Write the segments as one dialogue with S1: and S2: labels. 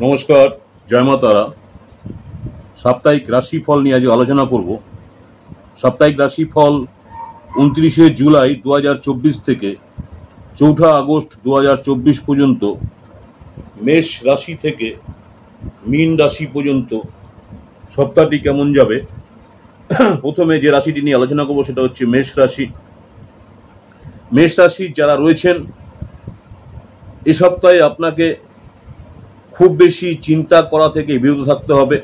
S1: নমস্কার, জয় মা তারা। সাপ্তাহিক রাশিফল নিয়ে আজ আলোচনা করব। সাপ্তাহিক রাশিফল 29শে জুলাই 2024 থেকে 4 আগস্ট 2024 পর্যন্ত মেষ রাশি থেকে মীন রাশি পর্যন্ত সপ্তাহটি কেমন যাবে। প্রথমে যে রাশিটি নিয়ে আলোচনা করব সেটা হচ্ছে মেষ রাশি। মেষ রাশি যারা রয়েছেন, এ সপ্তাহে আপনাকে খুব বেশি চিন্তা করা থেকে বিরত থাকতে হবে।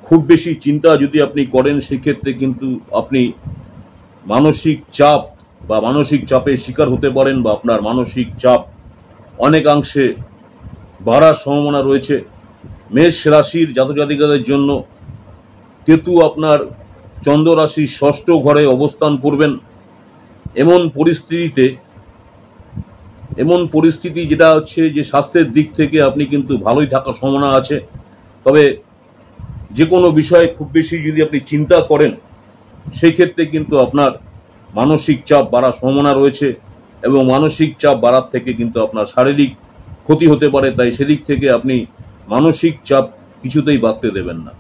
S1: খুব বেশি চিন্তা যদি আপনি করেন সেক্ষেত্রে কিন্তু আপনি মানসিক চাপ বা মানসিক চাপের শিকার হতে পারেন, বা আপনার মানসিক চাপ অনেকাংশে বাড়ার সম্ভাবনা রয়েছে। মেষ রাশির জাতক জাতিকাদের জন্য কেতু আপনার চন্দ্র রাশির ষষ্ঠ ঘরে অবস্থান করবেন। এমন পরিস্থিতি যেটা হচ্ছে যে স্বাস্থ্যের দিক থেকে আপনি কিন্তু ভালোই থাকার সম্ভাবনা আছে। তবে যে কোনো বিষয়ে খুব বেশি যদি আপনি চিন্তা করেন সেই ক্ষেত্রে কিন্তু আপনার মানসিক চাপ বাড়ার সম্ভাবনা রয়েছে, এবং মানসিক চাপ বাড়ার থেকে কিন্তু আপনার শারীরিক ক্ষতি হতে পারে। তাই সেদিক থেকে আপনি মানসিক চাপ কিছুতেই বাড়তে দেবেন না।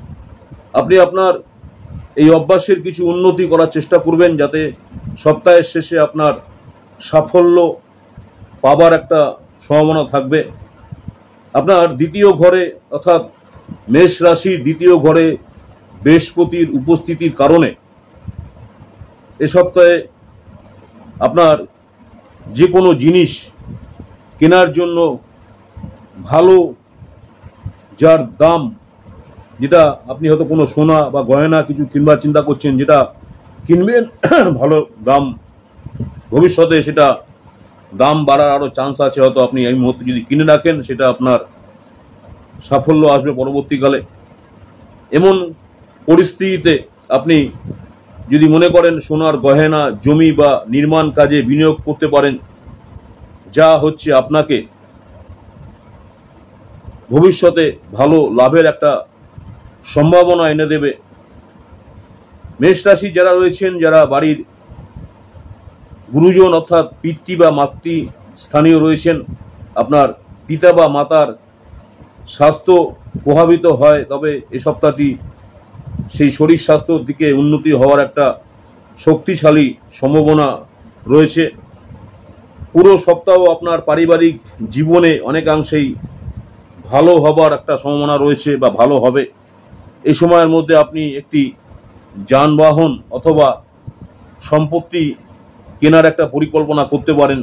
S1: আপনি আপনার এই অভ্যাসের কিছু উন্নতি করার চেষ্টা করবেন, যাতে সপ্তাহের শেষে আপনার সাফল্য পাবার একটা সম্ভাবনা থাকবে। আপনার দ্বিতীয় ঘরে অর্থাৎ মেষ রাশির দ্বিতীয় ঘরে বৃহস্পতির উপস্থিতির কারণে এ সপ্তাহে আপনার যে কোনো জিনিস কেনার জন্য ভালো, যার দাম, যেটা আপনি হয়তো কোনো সোনা বা গয়না কিছু কিনবার চিন্তা করছেন, যেটা কিনবেন ভালো দাম, ভবিষ্যতে সেটা দাম বাড়ার আরও চান্স আছে। হয়তো আপনি এই মুহূর্তে যদি কিনে রাখেন সেটা আপনার সাফল্য আসবে পরবর্তীকালে। এমন পরিস্থিতিতে আপনি যদি মনে করেন সোনার গয়না, জমি বা নির্মাণ কাজে বিনিয়োগ করতে পারেন, যা হচ্ছে আপনাকে ভবিষ্যতে ভালো লাভের একটা সম্ভাবনা এনে দেবে। মেষ রাশি যারা রয়েছেন, যারা বাড়ির গুরুজন অর্থাৎ পিতৃ বা মাতৃ স্থানীয় রয়েছেন, আপনার পিতা বা মাতার স্বাস্থ্য প্রভাবিত হয়, তবে এই সপ্তাহটি সেই শরীর স্বাস্থ্যর দিকে উন্নতি হওয়ার একটা শক্তিশালী সম্ভাবনা রয়েছে। পুরো সপ্তাহ আপনার পারিবারিক জীবনে অনেকাংশেই ভালো হবার একটা সম্ভাবনা রয়েছে বা ভালো হবে। এই সময়ের মধ্যে আপনি একটি যানবাহন অথবা সম্পত্তি কেনার একটা পরিকল্পনা করতে পারেন।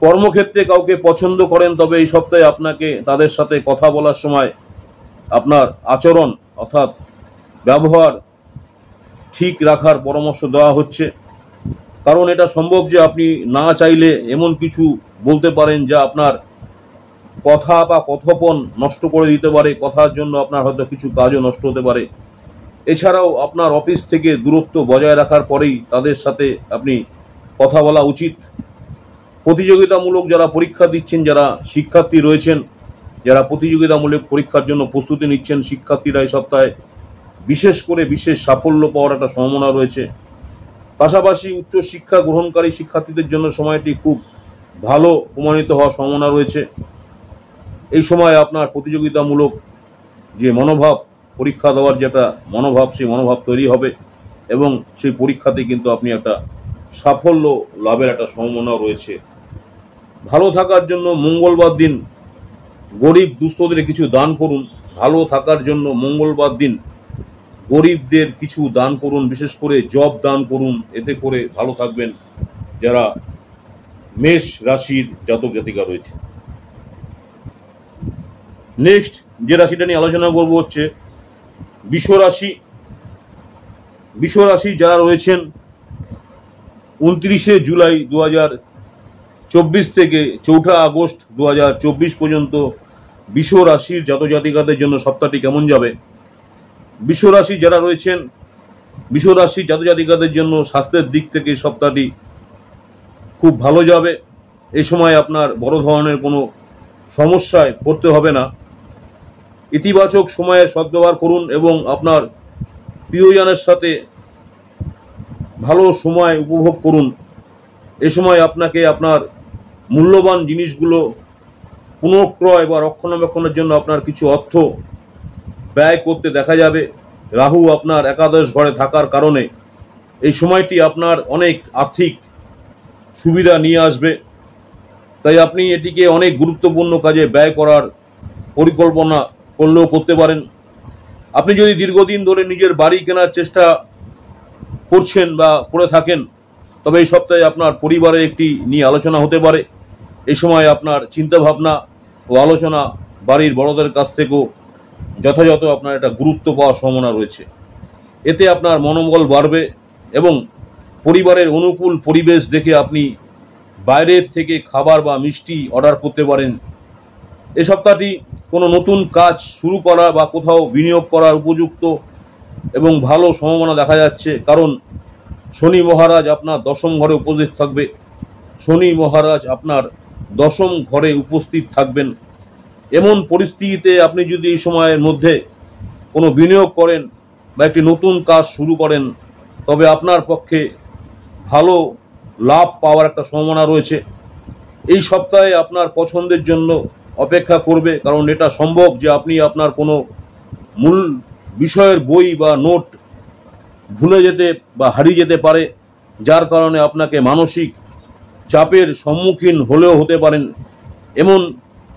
S1: কর্মক্ষেত্রে কাউকে পছন্দ করেন, তবে এই সপ্তাহে আপনাকে তাদের সাথে কথা বলার সময় আপনার আচরণ অর্থাৎ ব্যবহার ঠিক রাখার পরামর্শ দেওয়া হচ্ছে। কারণ এটা সম্ভব যে আপনি না চাইলে এমন কিছু বলতে পারেন যা আপনার কথা বা কথোপন নষ্ট করে দিতে পারে। কথার জন্য আপনার হয়তো কিছু কাজও নষ্ট হতে পারে। এছাড়াও আপনার অফিস থেকে দূরত্ব বজায় রাখার পরেই তাদের সাথে আপনি কথা বলা উচিত। প্রতিযোগিতামূলক যারা পরীক্ষা দিচ্ছেন, যারা শিক্ষার্থী রয়েছেন, যারা প্রতিযোগিতামূলক পরীক্ষার জন্য প্রস্তুতি নিচ্ছেন, শিক্ষার্থীরা এই সপ্তাহে বিশেষ করে বিশেষ সাফল্য পাওয়ার একটা সম্ভাবনা রয়েছে। পাশাপাশি উচ্চশিক্ষা গ্রহণকারী শিক্ষার্থীদের জন্য সময়টি খুব ভালো প্রমাণিত হওয়ার সম্ভাবনা রয়েছে। এই সময় আপনার প্রতিযোগিতামূলক যে মনোভাব, পরীক্ষা দেওয়ার যেটা মনোভাব, সেই মনোভাব তৈরি হবে, এবং সেই পরীক্ষাতে কিন্তু আপনি একটা সাফল্য লাভের একটা সম্ভাবনা রয়েছে। ভালো থাকার জন্য মঙ্গলবার দিন গরিব দুস্থদের কিছু দান করুন। ভালো থাকার জন্য মঙ্গলবার দিন গরিবদের কিছু দান করুন, বিশেষ করে জব দান করুন। এতে করে ভালো থাকবেন যারা মেষ রাশির জাতক জাতিকা রয়েছে। নেক্সট যে রাশিটা নিয়ে আলোচনা করব হচ্ছে বৃষ রাশি। বৃষ রাশি যারা রয়েছেন 29শে জুলাই 2024 থেকে 4 আগস্ট 2024 পর্যন্ত বৃষ রাশির জাতক জাতিকাদের জন্য সপ্তাহটি কেমন যাবে। বৃষ রাশি যারা রয়েছেন, বৃষ রাশি জাতক জাতিকাদের জন্য স্বাস্থ্যের দিক থেকে সপ্তাহটি খুব ভালো যাবে। এই সময় আপনার বড় ধরনের কোনো সমস্যায় পড়তে হবে না। ইতিবাচক সময়ের সদ্ব্যবহার করুন এবং আপনার প্রিয়জনের সাথে ভালো সময় উপভোগ করুন। এ সময় আপনাকে আপনার মূল্যবান জিনিসগুলো পুনঃক্রয় বা রক্ষণাবেক্ষণের জন্য আপনার কিছু অর্থ ব্যয় করতে দেখা যাবে। রাহু আপনার একাদশ ঘরে থাকার কারণে এই সময়টি আপনার অনেক আর্থিক সুবিধা নিয়ে আসবে, তাই আপনি এটিকে অনেক গুরুত্বপূর্ণ কাজে ব্যয় করার পরিকল্পনা করলেও করতে পারেন। আপনি যদি দীর্ঘদিন ধরে নিজের বাড়ি কেনার চেষ্টা করছেন বা করে থাকেন, তবে এই সপ্তাহে আপনার পরিবারে একটি নিয়ে আলোচনা হতে পারে। এই সময় আপনার চিন্তাভাবনা ও আলোচনা বাড়ির বড়দের কাছ থেকেও যথাযথ আপনার একটা গুরুত্ব পাওয়ার সম্ভাবনা রয়েছে। এতে আপনার মনোবল বাড়বে এবং পরিবারের অনুকূল পরিবেশ দেখে আপনি বাইরের থেকে খাবার বা মিষ্টি অর্ডার করতে পারেন। এই সপ্তাহটি কোনো নতুন কাজ শুরু করা বা কোথাও বিনিয়োগ করার উপযুক্ত এবং ভালো সম্ভাবনা দেখা যাচ্ছে, কারণ শনি মহারাজ আপনার দশম ঘরে উপস্থিত থাকবে। শনি মহারাজ আপনার দশম ঘরে উপস্থিত থাকবেন। এমন পরিস্থিতিতে আপনি যদি এই সময়ের মধ্যে কোনো বিনিয়োগ করেন বা একটি নতুন কাজ শুরু করেন, তবে আপনার পক্ষে ভালো লাভ পাওয়ার একটা সম্ভাবনা রয়েছে। এই সপ্তাহে আপনার পছন্দের জন্য অপেক্ষা করবে, কারণ এটা সম্ভব যে আপনি আপনার কোনো মূল বিষয়ের বই বা নোট ভুলে যেতে বা হারিয়ে যেতে পারে, যার কারণে আপনাকে মানসিক চাপের সম্মুখীন হলেও হতে পারেন। এমন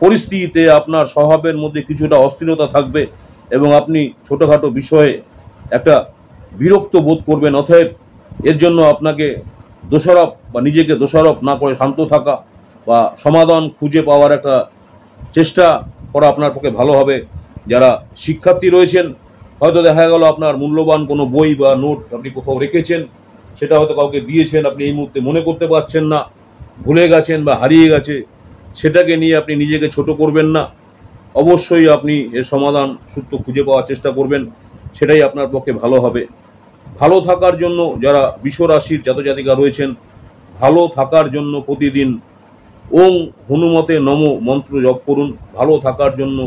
S1: পরিস্থিতিতে আপনার স্বভাবের মধ্যে কিছুটা অস্থিরতা থাকবে এবং আপনি ছোটোখাটো বিষয়ে একটা বিরক্ত বোধ করবেন। অতএব এর জন্য আপনাকে দোষারোপ বা নিজেকে দোষারোপ না করে শান্ত থাকা বা সমাধান খুঁজে পাওয়ার একটা চেষ্টা করা আপনার পক্ষে ভালো হবে। যারা শিক্ষার্থী রয়েছেন, হয়তো দেখা গেল আপনার মূল্যবান কোনো বই বা নোট আপনি কোথাও রেখেছেন, সেটা হয়তো কাউকে দিয়েছেন, আপনি এই মুহূর্তে মনে করতে পারছেন না, ভুলে গেছেন বা হারিয়ে গেছে, সেটাকে নিয়ে আপনি নিজেকে ছোট করবেন না। অবশ্যই আপনি এর সমাধান সূত্র খুঁজে পাওয়ার চেষ্টা করবেন, সেটাই আপনার পক্ষে ভালো হবে। ভালো থাকার জন্য যারা বৃষ রাশির জাতজাতিকা রয়েছেন, ভালো থাকার জন্য প্রতিদিন ওং হনুমতে নমো মন্ত্র জপ করুন। ভালো থাকার জন্য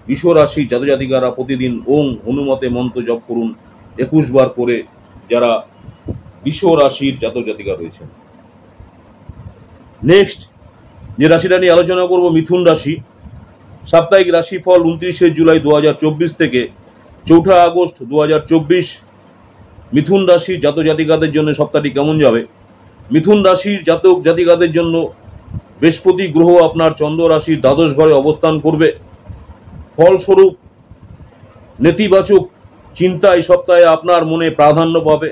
S1: বৃষ রাশির জাতজাতিকারা প্রতিদিন ওং হনুমতে মন্ত্র জপ করুন 21 বার করে, যারা বৃষ রাশির জাতজাতিকা রয়েছেন। নেক্সট যে রাশিটা নিয়ে আলোচনা করব, মিথুন রাশি। সাপ্তাহিক রাশিফল 29 জুলাই 2024 থেকে 4 আগস্ট 2024। মিথুন রাশির জাতজাতিকাদের জন্য সপ্তাহটি কেমন যাবে? মিথুন রাশির জাতক জাতিকাদের জন্য বৃহস্পতি গ্রহ আপনার চন্দ্র রাশির দ্বাদশ ঘরে অবস্থান করবে। ফলস্বরূপ নেতিবাচক চিন্তা এই সপ্তাহে আপনার মনে প্রাধান্য পাবে,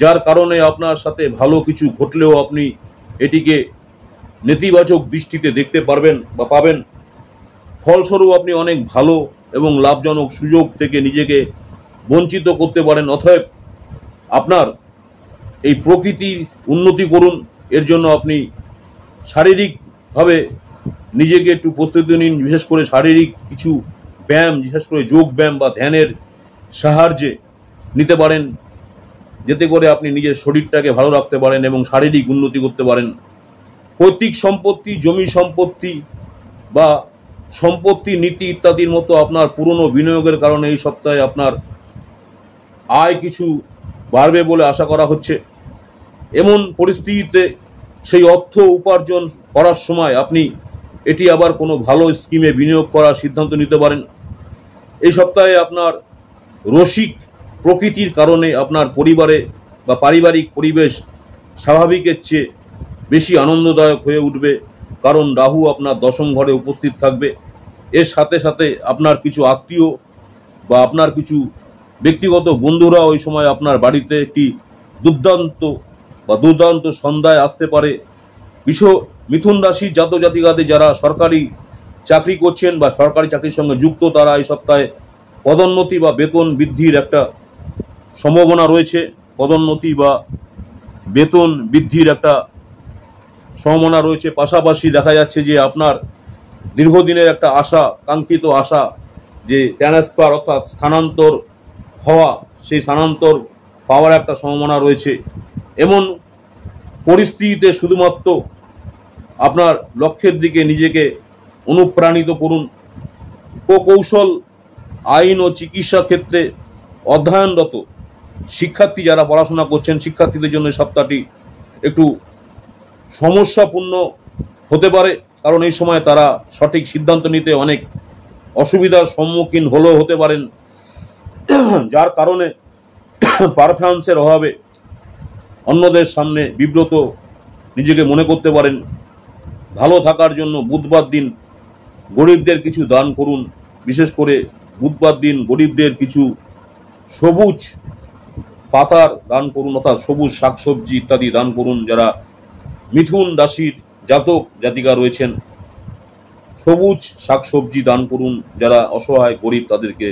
S1: যার কারণে আপনার সাথে ভালো কিছু ঘটলেও আপনি এটিকে নেতিবাচক দৃষ্টিতে দেখতে পারবেন বা পাবেন। ফলস্বরূপ আপনি অনেক ভালো এবং লাভজনক সুযোগ থেকে নিজেকে বঞ্চিত করতে পারেন। অতএব আপনার এই প্রকৃতির উন্নতি করুন। এর জন্য আপনি শারীরিকভাবে নিজেকে একটু প্রস্তুতি নিন, বিশেষ করে শারীরিক কিছু ব্যায়াম, বিশেষ করে যোগ ব্যায়াম বা ধ্যানের সাহায্যে নিতে পারেন, যাতে করে আপনি নিজের শরীরটাকে ভালো রাখতে পারেন এবং শারীরিক উন্নতি করতে পারেন। পৈতৃক সম্পত্তি, জমি সম্পত্তি বা সম্পত্তি নীতি ইত্যাদির মতো আপনার পুরনো বিনিয়োগের কারণে এই সপ্তাহে আপনার আয় কিছু বাড়বে বলে আশা করা হচ্ছে। এমন পরিস্থিতিতে সেই অর্থ উপার্জন করার সময় আপনি এটি আবার কোনো ভালো স্কিমে বিনিয়োগ করার সিদ্ধান্ত নিতে পারেন। এই সপ্তাহে আপনার রসিক প্রকৃতির কারণে আপনার পরিবারে বা পারিবারিক পরিবেশ স্বাভাবিকের চেয়ে বেশি আনন্দদায়ক হয়ে উঠবে, কারণ রাহু আপনার দশম ঘরে উপস্থিত থাকবে। এর সাথে সাথে আপনার কিছু আত্মীয় বা আপনার কিছু ব্যক্তিগত বন্ধুরা ওই সময় আপনার বাড়িতে একটি দুর্দান্ত সন্ধ্যায় আসতে পারে। মিথুন রাশির জাতজাতিকাদের যারা সরকারি চাকরি করছেন বা সরকারি চাকরির সঙ্গে যুক্ত, তারা এই সপ্তাহে পদোন্নতি বা বেতন বৃদ্ধির একটা সম্ভাবনা রয়েছে। পদোন্নতি বা বেতন বৃদ্ধির একটা সম্ভাবনা রয়েছে। পাশাপাশি দেখা যাচ্ছে যে আপনার দীর্ঘদিনের একটা আশা, কাঙ্ক্ষিত আশা, যে ট্রান্সফার অর্থাৎ স্থানান্তর হওয়া, সেই স্থানান্তর পাওয়ার একটা সম্ভাবনা রয়েছে। এমন পরিস্থিতিতে শুধুমাত্র আপনার লক্ষ্যের দিকে নিজেকে অনুপ্রাণিত করুন। প্রকৌশল, আইন ও চিকিৎসা ক্ষেত্রে অধ্যয়নরত শিক্ষার্থী যারা পড়াশোনা করছেন, শিক্ষার্থীদের জন্য সপ্তাহটি একটু সমস্যাপূর্ণ হতে পারে, কারণ এই সময় তারা সঠিক সিদ্ধান্ত নিতে অনেক অসুবিধার সম্মুখীন হলেও হতে পারেন, যার কারণে পারফরম্যান্সের অভাবে অন্যদের সামনে বিব্রত নিজেকে মনে করতে পারেন। ভালো থাকার জন্য বুধবার দিন গরিবদের কিছু দান করুন, বিশেষ করে বুধবার দিন গরিবদের কিছু সবুজ পাতার দান করুন, অর্থাৎ সবুজ শাকসবজি ইত্যাদি দান করুন। যারা মিথুন রাশির জাতক জাতিকা রয়েছেন সবুজ শাকসবজি দান করুন, যারা অসহায় গরিব তাদেরকে,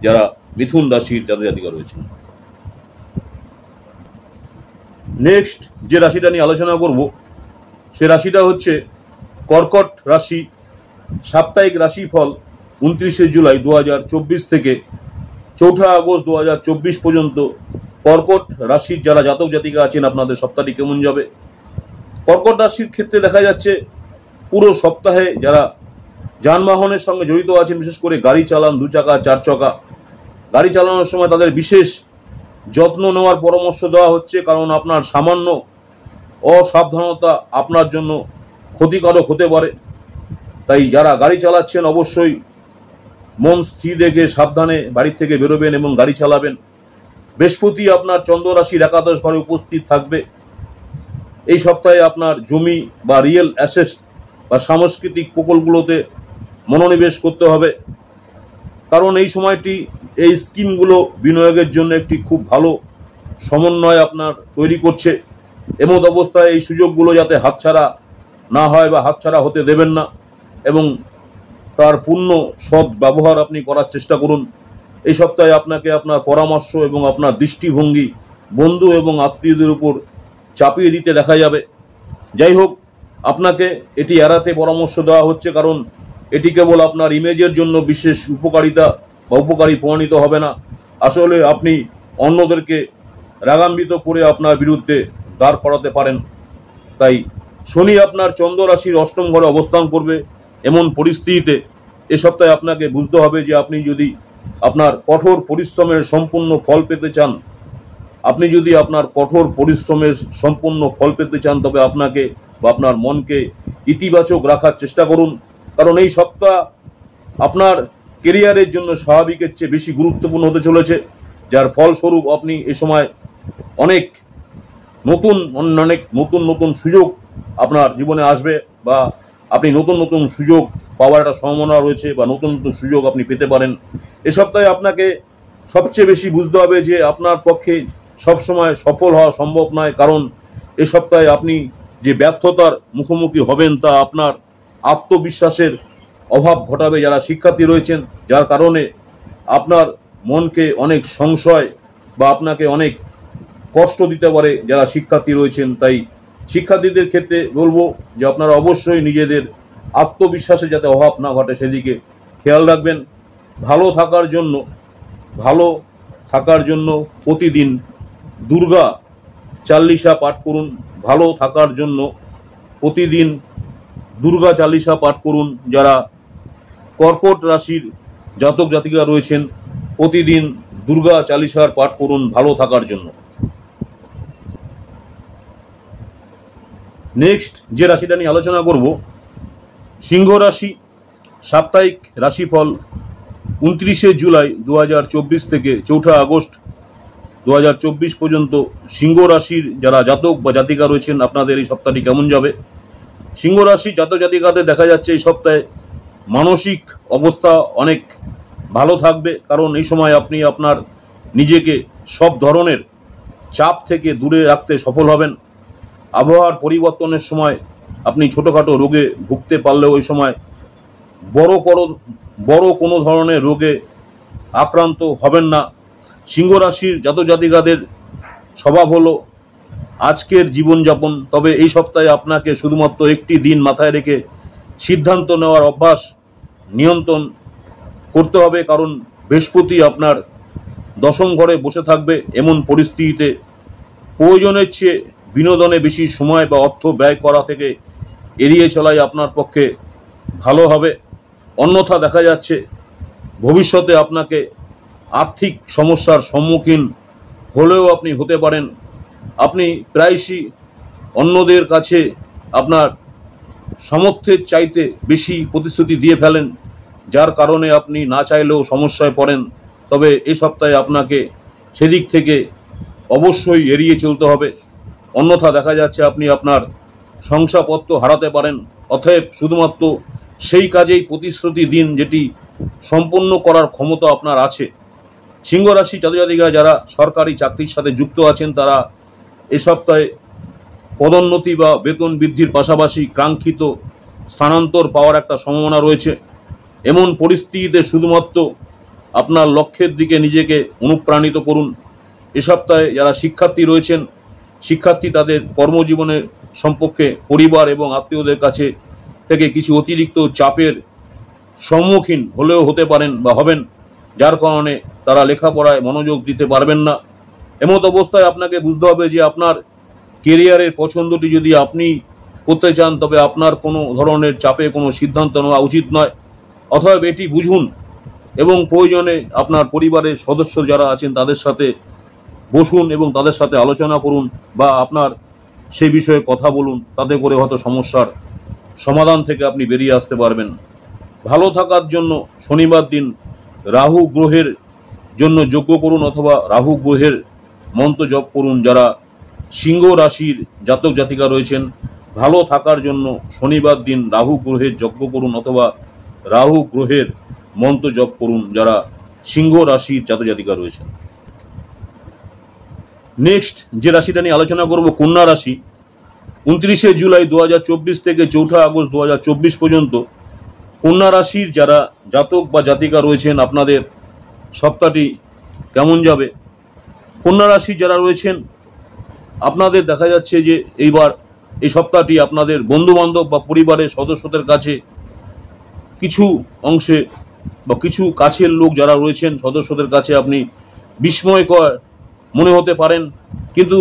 S1: যারা মিথুন রাশির জাতক জাতিকা রয়েছেন। নেক্সট যে রাশিটা নিয়ে আলোচনা করব সে রাশিটা হচ্ছে কর্কট রাশি। সাপ্তাহিক রাশিফল 29শে জুলাই 2024 থেকে 4 আগস্ট 2024 পর্যন্ত কর্কট রাশির যারা জাতক জাতিকা আছেন আপনাদের সপ্তাহটি কেমন যাবে। কর্কট রাশির ক্ষেত্রে দেখা যাচ্ছে পুরো সপ্তাহে যারা যানবাহনের সঙ্গে জড়িত আছেন, বিশেষ করে গাড়ি চালান, 2 চাকা 4 চাকা গাড়ি চালানোর সময় তাদের বিশেষ যত্ন নেওয়ার পরামর্শ দেওয়া হচ্ছে, কারণ আপনার সামান্য অসাবধানতা আপনার জন্য ক্ষতিকারক হতে পারে। তাই যারা গাড়ি চালাচ্ছেন অবশ্যই মন স্থির রেখে সাবধানে বাড়ি থেকে বেরোবেন এবং গাড়ি চালাবেন। বৃহস্পতি আপনার চন্দ্র রাশির একাদশ ঘরে উপস্থিত থাকবে। এই সপ্তাহে আপনার জমি বা রিয়েল অ্যাসেট বা সাংস্কৃতিক প্রকল্পগুলোতে মনোনিবেশ করতে হবে, কারণ এই সময়টি এই স্কিমগুলো বিনিয়োগের জন্য একটি খুব ভালো সমন্বয় আপনার তৈরি করছে। এমত অবস্থায় এই সুযোগগুলো যাতে হাতছাড়া না হয় বা হাতছাড়া হতে দেবেন না এবং তার পূর্ণ সৎ ব্যবহার আপনি করার চেষ্টা করুন। এই সপ্তাহে আপনাকে আপনার পরামর্শ এবং আপনার দৃষ্টিভঙ্গি বন্ধু এবং আত্মীয়দের উপর চাপিয়ে দিতে দেখা যাবে। যাই হোক, আপনাকে এটি এড়াতে পরামর্শ দেওয়া হচ্ছে, কারণ এটি কেবল আপনার ইমেজের জন্য বিশেষ উপকারিতা বা উপকারী প্রমাণিত হবে না। আসলে আপনি অন্যদেরকে রাগান্বিত করে আপনার বিরুদ্ধে দাঁড় করাতে পারেন। তাই শনি আপনার চন্দ্র রাশির 8ম ঘরে অবস্থান করবে। এমন পরিস্থিতিতে এ সপ্তাহে আপনাকে বুঝতে হবে যে আপনি যদি আপনার কঠোর পরিশ্রমের সম্পূর্ণ ফল পেতে চান, তবে আপনাকে বা আপনার মনকে ইতিবাচক রাখার চেষ্টা করুন, কারণ এই সপ্তাহ আপনার কেরিয়ারের জন্য স্বাভাবিকের চেয়ে বেশি গুরুত্বপূর্ণ হতে চলেছে, যার ফলস্বরূপ আপনি এই সময় অনেক নতুন সুযোগ আপনার জীবনে আসবে বা আপনি নতুন সুযোগ পাওয়ার একটা সম্ভাবনা রয়েছে বা নতুন সুযোগ আপনি পেতে পারেন। এ সপ্তাহে আপনাকে সবচেয়ে বেশি বুঝতে হবে যে আপনার পক্ষে সবসময় সফল হওয়া সম্ভব নয়, কারণ এ সপ্তাহে আপনি যে ব্যর্থতার মুখোমুখি হবেন তা আপনার আত্মবিশ্বাসের অভাব ঘটাবে যারা শিক্ষার্থী রয়েছেন, যার কারণে আপনার মনকে অনেক সংশয় বা আপনাকে অনেক কষ্ট দিতে পারে যারা শিক্ষার্থী রয়েছেন। তাই শিক্ষার্থীদের ক্ষেত্রে বলবো যে আপনারা অবশ্যই নিজেদের আত্মবিশ্বাসে যাতে অভাব না ঘটে সেদিকে খেয়াল রাখবেন। ভালো থাকার জন্য প্রতিদিন দুর্গা চাল্লিশা পাঠ করুন। ভালো থাকার জন্য প্রতিদিন দুর্গা চাল্লিশা পাঠ করুন। যারা কর্কট রাশির জাতক জাতিকা রয়েছেন প্রতিদিন দুর্গা চালিসার পাঠ করুন ভালো থাকার জন্য। নেক্সট যে রাশিটা নিয়ে আলোচনা করব সিংহ রাশি। সাপ্তাহিক রাশিফল 29শে জুলাই 2024 থেকে 4 আগস্ট 2024 পর্যন্ত সিংহ রাশির যারা জাতক বা জাতিকা রয়েছেন আপনাদের এই সপ্তাহটি কেমন যাবে। সিংহ রাশি জাতক জাতিকাদের দেখা যাচ্ছে এই সপ্তাহে মানসিক অবস্থা অনেক ভালো থাকবে, কারণ এই সময় আপনি আপনার নিজেকে সব ধরনের চাপ থেকে দূরে রাখতে সফল হবেন। আবহাওয়ার পরিবর্তনের সময় আপনি ছোটোখাটো রোগে ভুগতে পারলেও ওই সময় বড় কোনো ধরনের রোগে আক্রান্ত হবেন না। সিংহ রাশির জাতক জাতিকাদের স্বভাব হলো আজকের জীবনযাপন, তবে এই সপ্তাহে আপনাকে শুধুমাত্র একটি দিন মাথায় রেখে সিদ্ধান্ত নেওয়ার অভ্যাস নিয়ন্ত্রণ করতে হবে, কারণ বৃহস্পতি আপনার 10ম ঘরে বসে থাকবে। এমন পরিস্থিতিতে প্রয়োজনের চেয়ে বিনোদনে বেশি সময় বা অর্থ ব্যয় করা থেকে এড়িয়ে চলাই আপনার পক্ষে ভালো হবে। অন্যথা দেখা যাচ্ছে ভবিষ্যতে আপনাকে আর্থিক সমস্যার সম্মুখীন হলেও আপনি হতে পারেন। আপনি প্রায়শই অন্যদের কাছে আপনার সামর্থ্যের চাইতে বেশি প্রতিশ্রুতি দিয়ে ফেলেন, যার কারণে আপনি না চাইলেও সমস্যায় পড়েন। তবে এই সপ্তাহে আপনাকে সেদিক থেকে অবশ্যই এড়িয়ে চলতে হবে, অন্যথা দেখা যাচ্ছে আপনি আপনার শংসাপত্র হারাতে পারেন। অতএব শুধুমাত্র সেই কাজেই প্রতিশ্রুতি দিন যেটি সম্পূর্ণ করার ক্ষমতা আপনার আছে। সিংহ রাশি জাতক-জাতিকা যারা সরকারি চাকরির সাথে যুক্ত আছেন, তারা এ সপ্তাহে পদোন্নতি বা বেতন বৃদ্ধির পাশাপাশি কাঙ্ক্ষিত স্থানান্তর পাওয়ার একটা সম্ভাবনা রয়েছে। এমন পরিস্থিতিতে শুধুমাত্র আপনার লক্ষ্যের দিকে নিজেকে অনুপ্রাণিত করুন। এ সপ্তাহে যারা শিক্ষার্থী রয়েছেন, শিক্ষার্থী তাদের কর্মজীবনের সম্পর্কে পরিবার এবং আত্মীয়দের কাছে থেকে কিছু অতিরিক্ত চাপের সম্মুখীন হলেও হতে পারেন বা হবেন, যার কারণে তারা লেখাপড়ায় মনোযোগ দিতে পারবেন না। এমত অবস্থায় আপনাকে বুঝতে হবে যে আপনার কেরিয়ারের পছন্দটি যদি আপনি করতে চান, তবে আপনার কোনো ধরনের চাপে কোনো সিদ্ধান্ত নেওয়া উচিত নয়। অতএব এটি বুঝুন এবং প্রয়োজনে আপনার পরিবারের সদস্য যারা আছেন তাদের সাথে বসুন এবং তাদের সাথে আলোচনা করুন বা আপনার সেই বিষয়ে কথা বলুন। তাতে করে হয়তো সমস্যার সমাধান থেকে আপনি বেরিয়ে আসতে পারবেন। ভালো থাকার জন্য শনিবার দিন রাহু গ্রহের জন্য যজ্ঞ করুন অথবা রাহু গ্রহের মন্ত্র জপ করুন। যারা সিংহ রাশির জাতক জাতিকা রয়েছেন, ভালো থাকার জন্য শনিবার দিন রাহু গ্রহের যজ্ঞ করুন অথবা রাহু গ্রহের মন্ত্র জপ করুন, যারা সিংহ রাশির জাতক জাতিকা রয়েছেন। নেক্সট যে রাশিটা নিয়ে আলোচনা করব, কন্যা রাশি। 29শে জুলাই 2024 থেকে 4 আগস্ট 2024 পর্যন্ত কন্যা রাশির যারা জাতক বা জাতিকা রয়েছেন, আপনাদের সপ্তাহটি কেমন যাবে? কন্যা রাশি যারা রয়েছেন, আপনাদের দেখা যাচ্ছে যে এইবার এই সপ্তাহটি আপনাদের বন্ধুবান্ধব বা পরিবারের সদস্যদের কাছে কিছু অংশে বা কিছু কাছের লোক যারা রয়েছেন সদস্যদের কাছে আপনি বিস্ময়কর মনে হতে পারেন। কিন্তু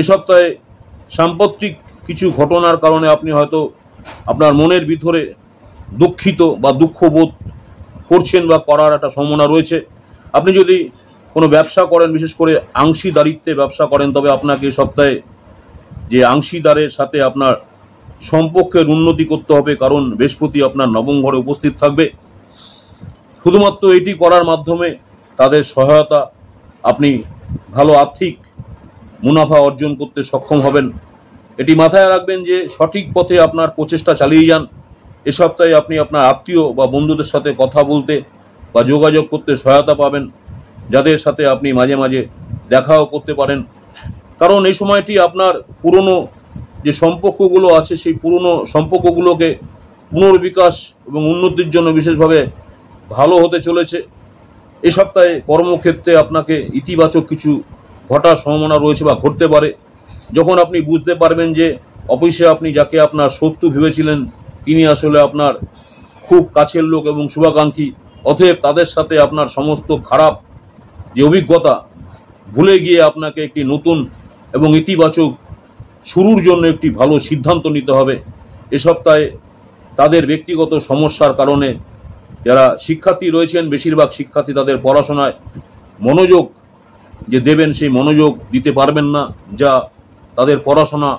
S1: এ সপ্তাহে সাম্প্রতিক কিছু ঘটনার কারণে আপনি হয়তো আপনার মনের ভিতরে দুঃখিত বা দুঃখবোধ করছেন বা করার একটা সম্ভাবনা রয়েছে। আপনি যদি কোনো ব্যবসা করেন, বিশেষ করে অংশীদারিত্বে ব্যবসা করেন, তবে আপনাকে এই সপ্তাহে যে অংশীদারের সাথে আপনার সম্পর্কের উন্নতি করতে হবে, কারণ বৃহস্পতি আপনার নবম ঘরে উপস্থিত থাকবে। শুধুমাত্র এটি করার মাধ্যমে তাদের সহায়তা আপনি ভালো আর্থিক মুনাফা অর্জন করতে সক্ষম হবেন। এটি মাথায় রাখবেন যে সঠিক পথে আপনার প্রচেষ্টা চালিয়ে যান। এ সপ্তাহে আপনি আপনার আত্মীয় বা বন্ধুদের সাথে কথা বলতে বা যোগাযোগ করতে সহায়তা পাবেন, যাদের সাথে আপনি মাঝে মাঝে দেখাও করতে পারেন। কারণ এই সময়টি আপনার পুরনো যে সম্পর্কগুলো আছে, সেই পুরনো সম্পর্কগুলোকে পুনর্বিকাশ এবং উন্নতির জন্য বিশেষভাবে ভালো হতে চলেছে। এই সপ্তাহে কর্মক্ষেত্রে আপনাকে ইতিবাচক কিছু ঘটার সম্ভাবনা রয়েছে বা ঘটতে পারে। যখন আপনি বুঝতে পারবেন যে অফিসে আপনি যাকে আপনার শত্রু ভেবেছিলেন, তিনি আসলে আপনার খুব কাছের লোক এবং শুভাকাঙ্ক্ষী। অতএব তাদের সাথে আপনার সমস্ত খারাপ যে অভিজ্ঞতা ভুলে গিয়ে আপনাকে একটি নতুন এবং ইতিবাচক শুরুর জন্য একটি ভালো সিদ্ধান্ত নিতে হবে। এ সপ্তাহে তাদের ব্যক্তিগত সমস্যার কারণে যারা শিক্ষার্থী রয়েছেন, বেশিরভাগ শিক্ষার্থী তাদের পড়াশোনায় মনোযোগ যে দেবেন সেই মনোযোগ দিতে পারবেন না, যা তাদের পড়াশোনা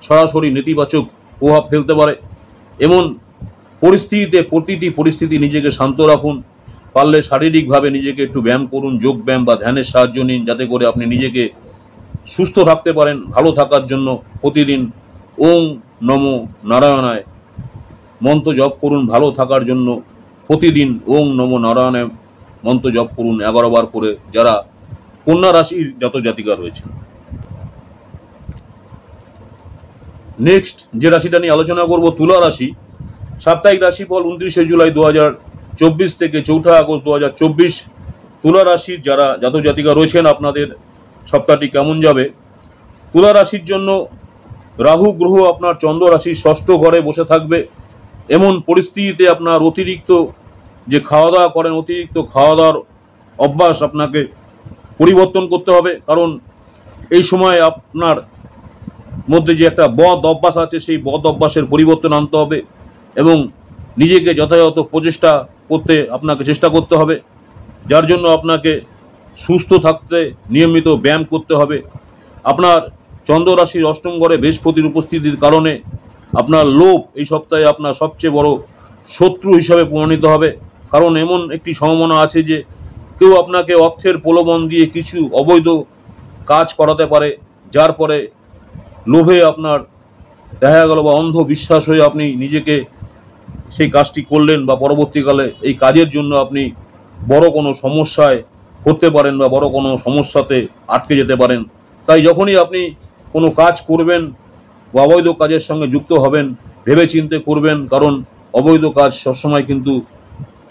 S1: সরাসরি নেতিবাচক প্রভাব ফেলতে পারে। এমন পরিস্থিতিতে প্রতিটি পরিস্থিতি নিজেকে শান্ত রাখুন। পারলে শারীরিকভাবে নিজেকে একটু ব্যায়াম করুন, যোগ ব্যায়াম বা ধ্যানের সাহায্য নিন, যাতে করে আপনি নিজেকে সুস্থ থাকতে পারেন। ভালো থাকার জন্য প্রতিদিন ওম নমো নারায়ণায় মন্ত্র জপ করুন। ভালো থাকার জন্য প্রতিদিন ওম নমো নারায়ণায় মন্ত্র জপ করুন 11 বার করে, যারা কন্যা রাশির জাতক জাতিকা রয়েছে। নেক্সট যে রাশিটা নিয়ে আলোচনা করব, তুলা রাশি। সাপ্তাহিক রাশিফল 29শে জুলাই 2024 থেকে 4 আগস্ট 2024। তুলা রাশির যারা জাতক জাতিকা রয়েছেন, আপনাদের সপ্তাহটি কেমন যাবে? তুলা রাশির জন্য রাহু গ্রহ আপনার চন্দ্র রাশির 6ষ্ঠ ঘরে বসে থাকবে। এমন পরিস্থিতিতে আপনার অতিরিক্ত যে খাওয়া দাওয়া করেন, অতিরিক্ত খাওয়া দাওয়ার অভ্যাস আপনাকে পরিবর্তন করতে হবে। কারণ এই সময় আপনার মধ্যে যে একটা বদ অভ্যাস আছে, সেই বদ অভ্যাসের পরিবর্তন আনতে হবে এবং নিজেকে যথাযথ প্রচেষ্টা করতে আপনাকে চেষ্টা করতে হবে, যার জন্য আপনাকে সুস্থ থাকতে নিয়মিত ব্যায়াম করতে হবে। আপনার চন্দ্র রাশির 8ম ঘরে বৃহস্পতির উপস্থিতির কারণে আপনার লোভ এই সপ্তাহে আপনার সবচেয়ে বড় শত্রু হিসাবে প্রমাণিত হবে। কারণ এমন একটি সম্ভাবনা আছে যে কেউ আপনাকে অর্থের প্রলোভন দিয়ে কিছু অবৈধ কাজ করাতে পারে, যার পরে লোভে আপনার দেখা গেল বা অন্ধ বিশ্বাস হয়ে আপনি নিজেকে সেই কাজটি করলেন, বা পরবর্তীকালে এই কাজের জন্য আপনি বড় কোনো সমস্যায় করতে পারেন বা বড় কোনো সমস্যাতে আটকে যেতে পারেন। তাই যখনই আপনি কোনো কাজ করবেন বা অবৈধ কাজের সঙ্গে যুক্ত হবেন, ভেবেচিন্তে করবেন, কারণ অবৈধ কাজ সবসময় কিন্তু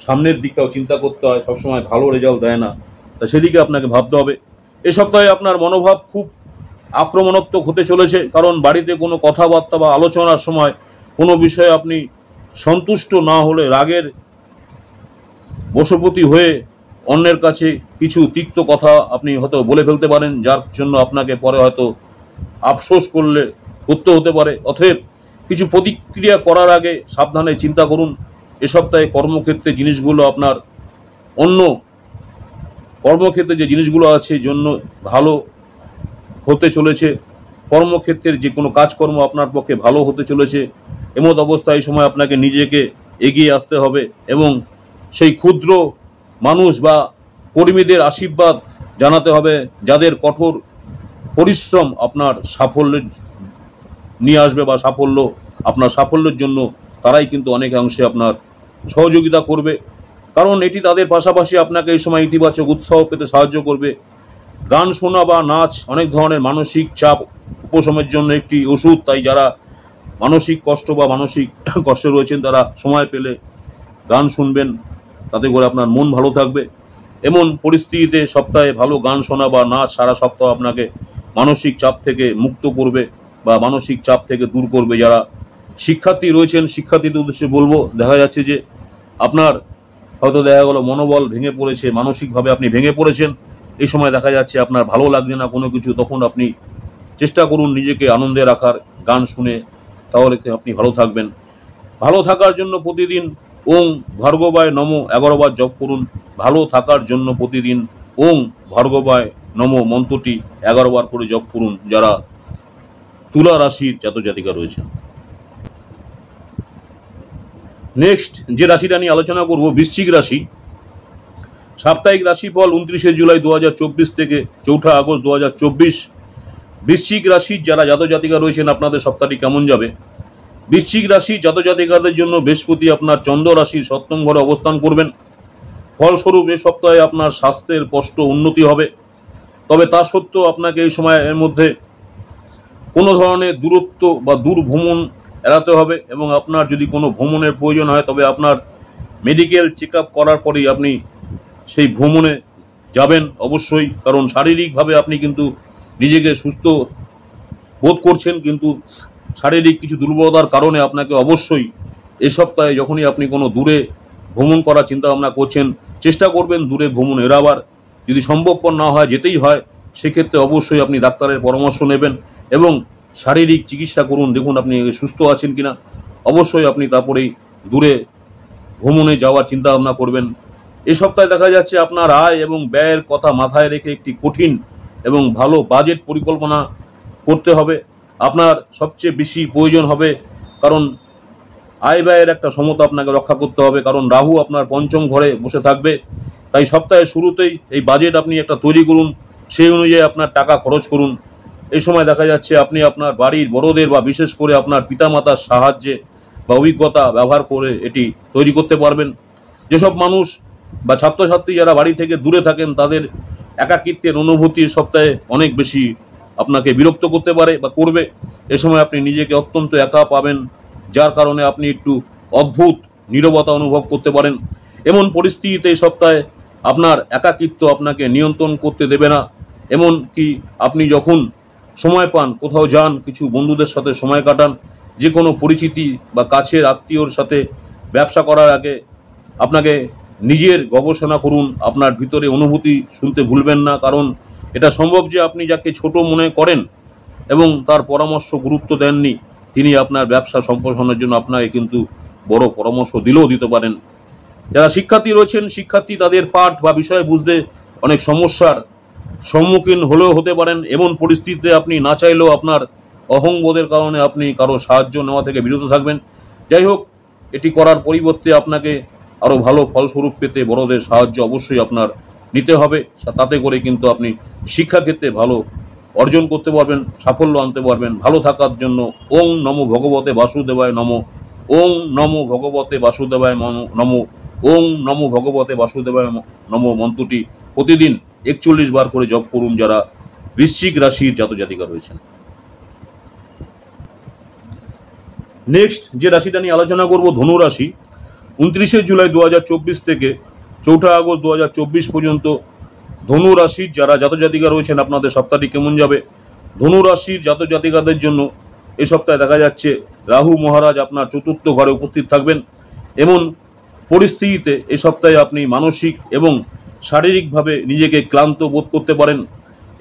S1: সামনের দিকটাও চিন্তা করতে হয়, সবসময় ভালো রেজাল্ট দেয় না। তা সেদিকে আপনাকে ভাবতে হবে। এ সপ্তাহে আপনার মনোভাব খুব আক্রমণাত্মক হতে চলেছে, কারণ বাড়িতে কোনো কথাবার্তা বা আলোচনার সময় কোনো বিষয়ে আপনি সন্তুষ্ট না হলে রাগের বশবর্তী হয়ে অন্যের কাছে কিছু তিক্ত কথা আপনি হয়তো বলে ফেলতে পারেন, যার জন্য আপনাকে পরে হয়তো আফসোস করতে হতে পারে। অতএব কিছু প্রতিক্রিয়া করার আগে সাবধানে চিন্তা করুন। এ সপ্তাহে কর্মক্ষেত্রে জিনিসগুলো আপনার অন্য কর্মক্ষেত্রে যে জিনিসগুলো আছে জন্য ভালো হতে চলেছে। কর্মক্ষেত্রের যে কোনো কাজকর্ম আপনার পক্ষে ভালো হতে চলেছে। এমত অবস্থায় এই সময় আপনাকে নিজেকে এগিয়ে আসতে হবে এবং সেই ক্ষুদ্র মানুষ বা কর্মীদের আশীর্বাদ জানাতে হবে, যাদের কঠোর পরিশ্রম আপনার সাফল্য নিয়ে আসবে বা আপনার সাফল্যের জন্য তারাই কিন্তু অনেকাংশে আপনার সহযোগিতা করবে। কারণ এটি তাদের পাশাপাশি আপনাকে এই সময় ইতিবাচক উৎসাহ পেতে সাহায্য করবে। গান শোনা বা নাচ অনেক ধরনের মানসিক চাপ উপশমের জন্য একটি ওষুধ। তাই যারা মানসিক কষ্ট বা মানসিক কষ্টে রয়েছেন তারা সময় পেলে গান শুনবেন, তাতে করে আপনার মন ভালো থাকবে। এমন পরিস্থিতিতে সপ্তাহে ভালো গান শোনা বা নাচ সারা সপ্তাহ আপনাকে মানসিক চাপ থেকে মুক্ত করবে বা মানসিক চাপ থেকে দূর করবে। যারা শিক্ষার্থী রয়েছেন, শিক্ষার্থীদের উদ্দেশ্যে বলবো, দেখা যাচ্ছে যে আপনার হয়তো দেখা গেল মনোবল ভেঙে পড়েছে, মানসিকভাবে আপনি ভেঙে পড়েছেন। এই সময় দেখা যাচ্ছে আপনার ভালো লাগছে না কোনো কিছু, তখন আপনি চেষ্টা করুন নিজেকে আনন্দে রাখার, গান শুনে, তাহলে আপনি ভালো থাকবেন। ভালো থাকার জন্য প্রতিদিন ওং ভার্গবায় নমো 11 বার জপ করুন। ভালো থাকার জন্য প্রতিদিন ওং ভার্গবায় নমো মন্ত্রটি 11 বার করে জপ করুন যারা তুলা রাশির জাতক জাতিকা রয়েছেন। নেক্সট যে রাশিটা নিয়ে আলোচনা করব, বৃশ্চিক রাশি। সাপ্তাহিক রাশিফল 29 জুলাই 2024 থেকে 4 আগস্ট 2024। বৃশ্চিক রাশির যারা জাতক জাতিকা রয়েছেন আপনাদের সপ্তাহটি কেমন যাবে? বৃশ্চিক রাশি জাতক জাতিকাদের জন্য বৃহস্পতি আপনার চন্দ্র রাশির 7ম ঘরে অবস্থান করবেন। ফলস্বরূপ এ সপ্তাহে আপনার স্বাস্থ্যের স্পষ্ট উন্নতি হবে। তবে তা সত্ত্বেও আপনাকে এই সময়ের মধ্যে কোনো ধরনের দূরত্ব বা দূর ভ্রমণ এড়াতে হবে এবং আপনার যদি কোনো ভ্রমণের প্রয়োজন হয় তবে আপনার মেডিকেল চেক আপ করার পরেই আপনি সেই ভ্রমণে যাবেন অবশ্যই। কারণ শারীরিকভাবে আপনি কিন্তু নিজেকে সুস্থ বোধ করছেন, কিন্তু শারীরিক কিছু দুর্বলতার কারণে আপনাকে অবশ্যই এ সপ্তাহে যখনই আপনি কোনো দূরে ভ্রমণ করার চিন্তা ভাবনা করছেন, চেষ্টা করবেন দূরে ভ্রমণ এড়াবার। যদি সম্ভবপর না হয়, যেতেই হয়, সেক্ষেত্রে অবশ্যই আপনি ডাক্তারের পরামর্শ নেবেন এবং শারীরিক চিকিৎসা করুন, দেখুন আপনি সুস্থ আছেন কিনা। অবশ্যই আপনি তারপরেই দূরে ভ্রমণে যাওয়ার চিন্তা ভাবনা করবেন। এ সপ্তাহে দেখা যাচ্ছে আপনার আয় এবং ব্যয়ের কথা মাথায় রেখে একটি কঠিন এবং ভালো বাজেট পরিকল্পনা করতে হবে। আপনার সবচেয়ে বেশি প্রয়োজন হবে, কারণ আয় ব্যয়ের একটা সমতা আপনাকে রক্ষা করতে হবে, কারণ রাহু আপনার 5ম ঘরে বসে থাকবে। তাই সপ্তাহের শুরুতেই এই বাজেট আপনি একটা তৈরি করুন, সেই অনুযায়ী আপনার টাকা খরচ করুন। এই সময় দেখা যাচ্ছে আপনি আপনার বাড়ির বড়দের বা বিশেষ করে আপনার পিতামাতার সাহায্যে বা অভিজ্ঞতা ব্যবহার করে এটি তৈরি করতে পারবেন। যেসব মানুষ বা ছাত্রছাত্রী যারা বাড়ি থেকে দূরে থাকেন তাদের একাকিত্বের অনুভূতি সপ্তাহে অনেক বেশি আপনাকে বিরক্ত করতে পারে বা করবে। এ সময় আপনি নিজেকে অত্যন্ত একা পাবেন, যার কারণে আপনি একটু অদ্ভুত নীরবতা অনুভব করতে পারেন। এমন পরিস্থিতিতে এই সপ্তাহে আপনার একাকিত্ব আপনাকে নিয়ন্ত্রণ করতে দেবে না। এমন কি আপনি যখন সময় পান কোথাও যান, কিছু বন্ধুদের সাথে সময় কাটান, যে কোনো পরিচিতি বা কাছের আত্মীয়র সাথে ব্যবসা করার আগে আপনাকে নিজের গবেষণা করুন, আপনার ভিতরে অনুভূতি শুনতে ভুলবেন না। কারণ এটা সম্ভব যে আপনি যাকে ছোট মনে করেন এবং তার পরামর্শ গুরুত্ব দেননি, তিনি আপনার ব্যবসা সম্প্রসারণের জন্য আপনাকে কিন্তু বড় পরামর্শ দিলেও দিতে পারেন। যারা শিক্ষার্থী রয়েছেন, শিক্ষার্থী তাদের পাঠ বা বিষয় বুঝতে অনেক সমস্যার সম্মুখীন হলেও হতে পারেন। এমন পরিস্থিতিতে আপনি না চাইলেও আপনার অহংবোধের কারণে আপনি কারো সাহায্য নেওয়া থেকে বিরত থাকবেন। যাই হোক, এটি করার পরিবর্তে আপনাকে আরও ভালো ফলস্বরূপ পেতে বড়দের সাহায্য অবশ্যই আপনার নিতে হবে। তাতে করে কিন্তু আপনি শিক্ষাক্ষেত্রে ভালো অর্জন করতে পারবেন, সাফল্য আনতে পারবেন। ভালো থাকার জন্য ওং নমো ভগবতে বাসুদেবায় নমো, ওং নমো ভগবতে বাসুদেবায় নমো, ওং নমো ভগবতে বাসুদেবায় নমো মন্ত্রটি প্রতিদিন 41 বার করে জপ করুন যারা বৃশ্চিক রাশির জাতজাতিকা রয়েছেন। নেক্সট যে রাশিটা নিয়ে আলোচনা করব, ধনু রাশি। 29 জুলাই 2024 থেকে 4 আগস্ট 2024 পর্যন্ত ধনু রাশির যারা জাতজাতিকা রয়েছেন আপনাদের সপ্তাহটি কেমন যাবে। ধনু রাশির জাতজাতিকাদের জন্য এ সপ্তাহে দেখা যাচ্ছে রাহু মহারাজ আপনার চতুর্থ ঘরে উপস্থিত থাকবেন। এমন পরিস্থিতিতে এ সপ্তাহে আপনি মানসিক এবং শারীরিকভাবে নিজেকে ক্লান্ত বোধ করতে পারেন।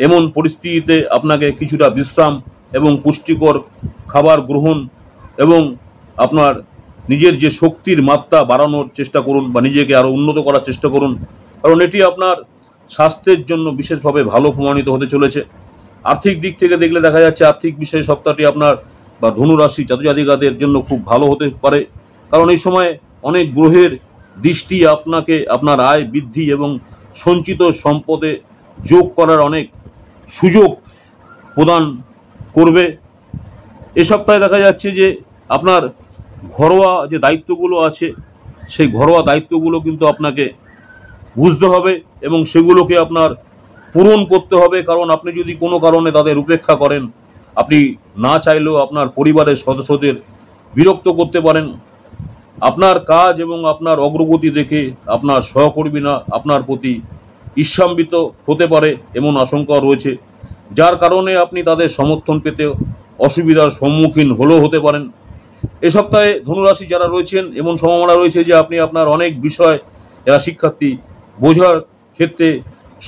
S1: এমন পরিস্থিতিতে আপনাকে কিছুটা বিশ্রাম এবং পুষ্টিকর খাবার গ্রহণ এবং আপনার নিজের যে শক্তির মাত্রা বাড়ানোর চেষ্টা করুন বা নিজেকে আরও উন্নত করার চেষ্টা করুন, কারণ এটি আপনার স্বাস্থ্যের জন্য বিশেষভাবে ভালো প্রমাণিত হতে চলেছে। আর্থিক দিক থেকে দেখলে দেখা যাচ্ছে আর্থিক বিষয়ে সপ্তাহটি আপনার বা ধনু রাশি জাতজাতিকাদের জন্য খুব ভালো হতে পারে, কারণ এই সময় অনেক গ্রহের দৃষ্টি আপনাকে আপনার আয় বৃদ্ধি এবং সঞ্চিত সম্পদে যোগ করার অনেক সুযোগ প্রদান করবে। এ সপ্তাহে দেখা যাচ্ছে যে আপনার ঘরোয়া যে দায়িত্বগুলো আছে সেই ঘরোয়া দায়িত্বগুলো কিন্তু আপনাকে বুঝতে হবে এবং সেগুলোকে আপনার পূরণ করতে হবে, কারণ আপনি যদি কোনো কারণে তাদের উপেক্ষা করেন, আপনি না চাইলেও আপনার পরিবারের সদস্যদের বিরক্ত করতে পারেন। আপনার কাজ এবং আপনার অগ্রগতি দেখে আপনার সহকর্মীরা আপনার প্রতি ঈর্ষান্বিত হতে পারে এমন আশঙ্কা রয়েছে, যার কারণে আপনি তাদের সমর্থন পেতে অসুবিধার সম্মুখীন হতে পারেন। এ সপ্তাহে ধনুরাশি যারা রয়েছেন এমন সম্ভাবনা রয়েছে যে আপনি আপনার অনেক বিষয় যারা শিক্ষার্থী বোঝার ক্ষেত্রে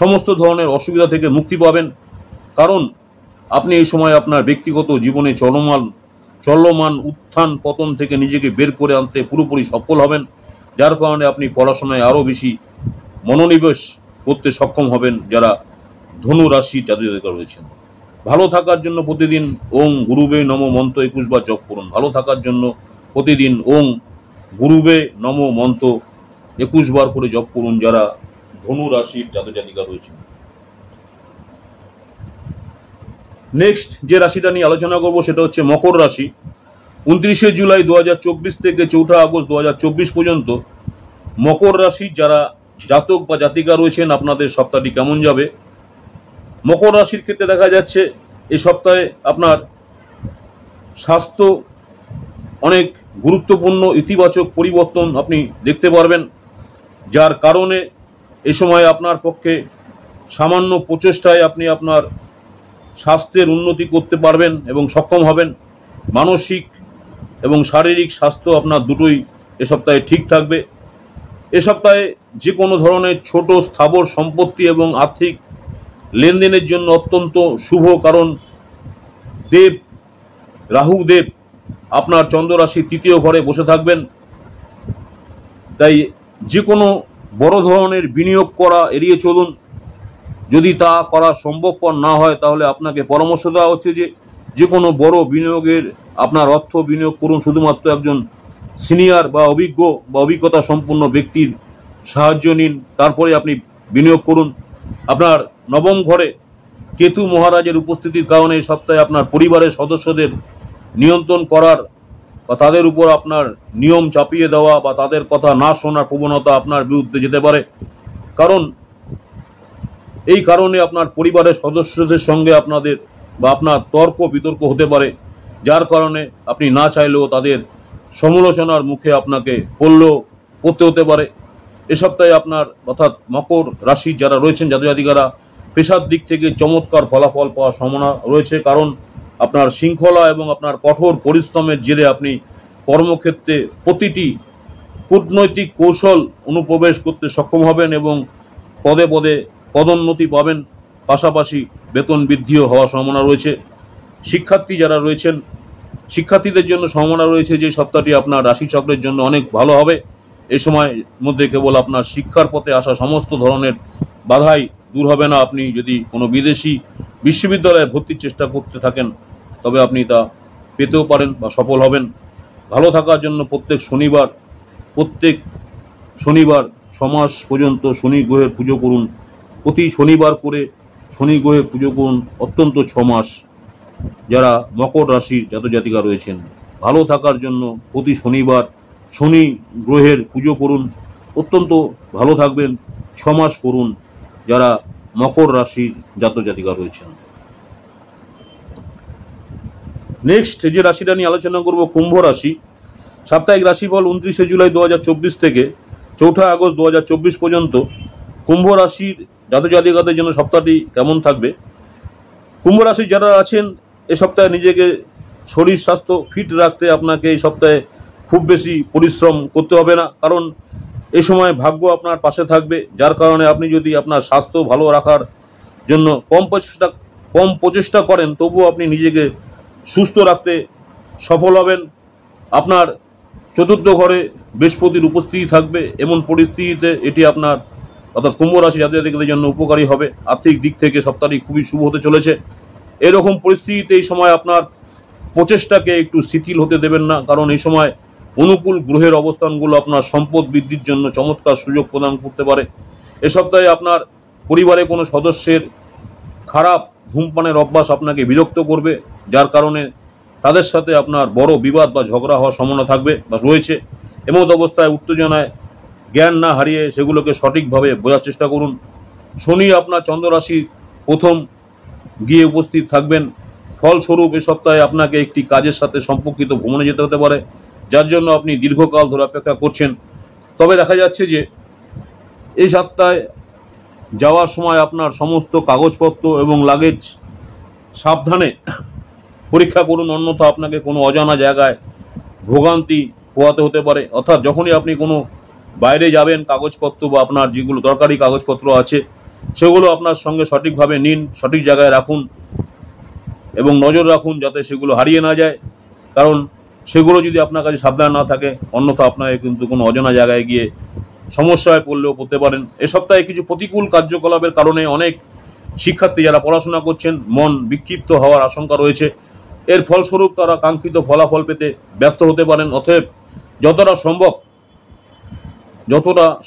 S1: সমস্ত ধরনের অসুবিধা থেকে মুক্তি পাবেন, কারণ আপনি এই সময় আপনার ব্যক্তিগত জীবনে চলমান উত্থান পতন থেকে নিজেকে বের করে আনতে পুরোপুরি সফল হবেন, যার কারণে আপনি পড়াশোনায় আরও বেশি মনোনিবেশ করতে সক্ষম হবেন যারা ধনু রাশি জাতজাতিকা রয়েছেন। ভালো থাকার জন্য প্রতিদিন ওং গুরুবে নমো মন্ত্র 21 বার জপ করুন। ভালো থাকার জন্য প্রতিদিন ওং গুরুবে নমো মন্ত্র 21 বার করে জপ করুন যারা ধনু রাশির জাতজাতিকা রয়েছেন। নেক্সট যে রাশিটা নিয়ে আলোচনা করব সেটা হচ্ছে মকর রাশি। 29 জুলাই 2024 থেকে 4 আগস্ট 2024 পর্যন্ত মকর রাশির যারা জাতক বা জাতিকা রয়েছেন আপনাদের সপ্তাহটি কেমন যাবে। মকর রাশির ক্ষেত্রে দেখা যাচ্ছে এই সপ্তাহে আপনার স্বাস্থ্য অনেক গুরুত্বপূর্ণ ইতিবাচক পরিবর্তন আপনি দেখতে পারবেন, যার কারণে এই সময় আপনার পক্ষে সামান্য প্রচেষ্টায় আপনি আপনার স্বাস্থ্যের উন্নতি করতে পারবেন এবং সক্ষম হবেন। মানসিক এবং শারীরিক স্বাস্থ্য আপনার দুটোই এ সপ্তাহে ঠিক থাকবে। এ সপ্তাহে যে কোনো ধরনের ছোট স্থাবর সম্পত্তি এবং আর্থিক লেনদেনের জন্য অত্যন্ত শুভ, কারণ রাহু দেব আপনার চন্দ্র রাশির 3য় ঘরে বসে থাকবেন। তাই যে কোনো বড় ধরনের বিনিয়োগ করা এড়িয়ে চলুন। যদি তা করা সম্ভবপর না হয় তাহলে আপনাকে পরামর্শ দেওয়া হচ্ছে যে কোনো বড় বিনিয়োগের আপনার অর্থ বিনিয়োগ করুন শুধুমাত্র একজন সিনিয়র বা অভিজ্ঞতা সম্পন্ন ব্যক্তির সাহায্য নিন, তারপরে আপনি বিনিয়োগ করুন। আপনার নবম ঘরে কেতু মহারাজের উপস্থিতির কারণে এই সপ্তাহে আপনার পরিবারের সদস্যদের নিয়ন্ত্রণ করার বা তাদের উপর আপনার নিয়ম চাপিয়ে দেওয়া বা তাদের কথা না শোনার প্রবণতা আপনার বিরুদ্ধে যেতে পারে, কারণ এই কারণে আপনার পরিবারের সদস্যদের সঙ্গে আপনার তর্ক বিতর্ক হতে পারে, যার কারণে আপনি না চাইলেও তাদের সমালোচনার মুখে আপনাকে পড়তে হতে পারে। এ সপ্তাহে আপনার অর্থাৎ মকর রাশি যারা রয়েছেন জাতজাতিকারা পেশার দিক থেকে চমৎকার ফলাফল পাওয়ার সম্ভাবনা রয়েছে, কারণ আপনার শৃঙ্খলা এবং আপনার কঠোর পরিশ্রমের জেরে আপনি কর্মক্ষেত্রে প্রতিটি কূটনৈতিক কৌশল অনুপ্রবেশ করতে সক্ষম হবেন এবং পদে পদে পদোন্নতি পাবেন, পাশাপাশি বেতন বৃদ্ধিও হওয়ার সম্ভাবনা রয়েছে। শিক্ষার্থী যারা রয়েছেন শিক্ষার্থীদের জন্য সম্ভাবনা রয়েছে যে সপ্তাহটি আপনার রাশিচক্রের জন্য অনেক ভালো হবে। এই সময়ের মধ্যে কেবল আপনার শিক্ষার পথে আসা সমস্ত ধরনের বাধাই দূর হবে না। আপনি যদি কোনো বিদেশি বিশ্ববিদ্যালয়ে ভর্তির চেষ্টা করতে থাকেন তবে আপনি তা পেতেও পারেন বা সফল হবেন। ভালো থাকার জন্য প্রত্যেক শনিবার 6 মাস পর্যন্ত শনি গ্রহের পুজো করুন। প্রতি শনিবার করে শনি গ্রহের পুজো করুন অত্যন্ত 6 মাস। যারা মকর রাশির জাতজাতিকা রয়েছেন, ভালো থাকার জন্য প্রতি শনিবার শনি গ্রহের পুজো করুন, অত্যন্ত ভালো থাকবেন। 6 মাস করুন যারা মকর রাশির জাতজাতিকা রয়েছেন। নেক্সট যে রাশিটা নিয়ে আলোচনা করব, কুম্ভ রাশি। সাপ্তাহিক রাশিফল 29 জুলাই 2024 থেকে 4 আগস্ট 2024 পর্যন্ত কুম্ভ রাশির জাতজাতিকাদের জন্য সপ্তাহটি কেমন থাকবে। কুম্ভ রাশি যারা আছেন, এ সপ্তাহে নিজেকে শরীর স্বাস্থ্য ফিট রাখতে আপনাকে এই সপ্তাহে খুব বেশি পরিশ্রম করতে হবে না, কারণ এই সময় ভাগ্য আপনার পাশে থাকবে। যার কারণে আপনি যদি আপনার স্বাস্থ্য ভালো রাখার জন্য কম প্রচেষ্টা করেন, তবুও আপনি নিজেকে সুস্থ রাখতে সফল হবেন। আপনার চতুর্থ ঘরে বৃহস্পতির উপস্থিতি থাকবে, এমন পরিস্থিতিতে এটি আপনার অর্থাৎ কুম্ভ রাশি জাতজাতিকাদের জন্য উপকারী হবে। আর্থিক দিক থেকে সপ্তাহটি খুবই শুভ হতে চলেছে। এরকম পরিস্থিতিতে এই সময় আপনার প্রচেষ্টাকে একটু শিথিল হতে দেবেন না, কারণ এই সময় অনুকূল গ্রহের অবস্থানগুলো আপনার সম্পদ বৃদ্ধির জন্য চমৎকার সুযোগ প্রদান করতে পারে। এ সপ্তাহে আপনার পরিবারে কোনো সদস্যের খারাপ ধূমপানের অভ্যাস আপনাকে বিরক্ত করবে, যার কারণে তাদের সাথে আপনার বড় বিবাদ বা ঝগড়া হওয়ার সম্ভাবনা থাকবে বা রয়েছে। এমন অবস্থায় উত্তেজনায় জ্ঞান না হারিয়ে সেগুলোকে সঠিকভাবে বোঝার চেষ্টা করুন। শনি আপনার চন্দ্র রাশি প্রথম গিয়ে উপস্থিত থাকবেন। ফলস্বরূপ এ সপ্তাহে আপনাকে একটি কাজের সাথে সম্পর্কিত ভ্রমণে যেতে হতে পারে, যার জন্য আপনি দীর্ঘকাল ধরে অপেক্ষা করছেন। তবে দেখা যাচ্ছে যে এই সপ্তাহে যাওয়ার সময় আপনার সমস্ত কাগজপত্র এবং লাগেজ সাবধানে পরীক্ষা করুন, অন্যথা আপনাকে কোনো অজানা জায়গায় ভোগান্তি পোহাতে হতে পারে। অর্থাৎ যখনই আপনি কোনো বাইরে যাবেন, কাগজপত্র বা আপনার যেগুলো দরকারি কাগজপত্র আছে সেগুলো আপনার সঙ্গে সঠিকভাবে নিন, সঠিক জায়গায় রাখুন এবং নজর রাখুন যাতে সেগুলো হারিয়ে না যায়, কারণ সেগুলো যদি আপনার কাছে সাবধান না থাকে, অন্যথা আপনাকে কিন্তু কোনো অজানা জায়গায় গিয়ে সমস্যায় পড়তে পারেন। এ সপ্তাহে কিছু প্রতিকূল কার্যকলাপের কারণে অনেক শিক্ষার্থী যারা পড়াশোনা করছেন মন বিক্ষিপ্ত হওয়ার আশঙ্কা রয়েছে। এর ফলস্বরূপ তারা কাঙ্ক্ষিত ফলাফল পেতে ব্যর্থ হতে পারেন। অতএব যতটা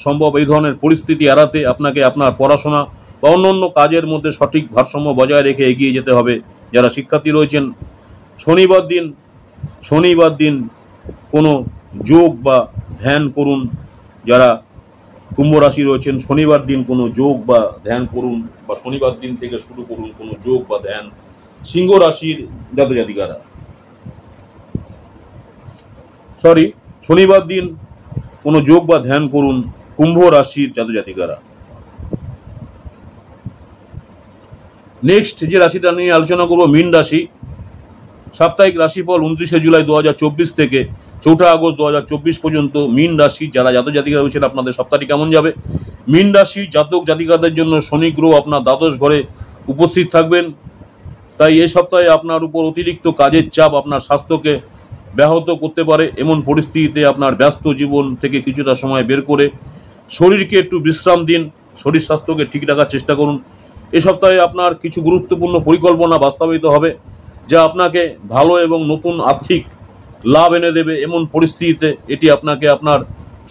S1: সম্ভব এই ধরনের পরিস্থিতি এড়াতে আপনাকে আপনার পড়াশোনা বা অন্যান্য কাজের মধ্যে সঠিক ভারসাম্য বজায় রেখে এগিয়ে যেতে হবে। যারা শিক্ষার্থী রয়েছেন, শনিবার দিন কোনো যোগ বা ধ্যান করুন। যারা কুম্ভ রাশি রয়েছেন, শনিবার দিন কোনো যোগ বা ধ্যান করুন, বা শনিবার দিন থেকে শুরু করুন কোনো যোগ বা ধ্যান। সিংহ রাশির জাতজাতিকারা শনিবার দিন কোনো যোগ বা ধ্যান করুন কুম্ভ রাশির জাতজাতিকারা। নেক্সট যে রাশিটা নিয়ে আলোচনা করব, মীন রাশি। সাপ্তাহিক রাশিফল 29 জুলাই 2024 থেকে 4 আগস্ট 2024 পর্যন্ত মীন রাশি যারা জাতজাতিকা রয়েছেন আপনাদের সপ্তাহটি কেমন যাবে। মীন রাশি জাতক জাতিকাদের জন্য শনি গ্রহ আপনার দ্বাদশ ঘরে উপস্থিত থাকবেন, তাই এই সপ্তাহে আপনার উপর অতিরিক্ত কাজের চাপ আপনার স্বাস্থ্যকে ব্যাহত করতে পারে। এমন পরিস্থিতিতে আপনার ব্যস্ত জীবন থেকে কিছুটা সময় বের করে শরীরকে একটু বিশ্রাম দিন, শরীর স্বাস্থ্যকে ঠিক রাখার চেষ্টা করুন। এ সপ্তাহে আপনার কিছু গুরুত্বপূর্ণ পরিকল্পনা বাস্তবায়িত হবে, যা আপনাকে ভালো এবং নতুন আর্থিক লাভ এনে দেবে। এমন পরিস্থিতিতে এটি আপনাকে আপনার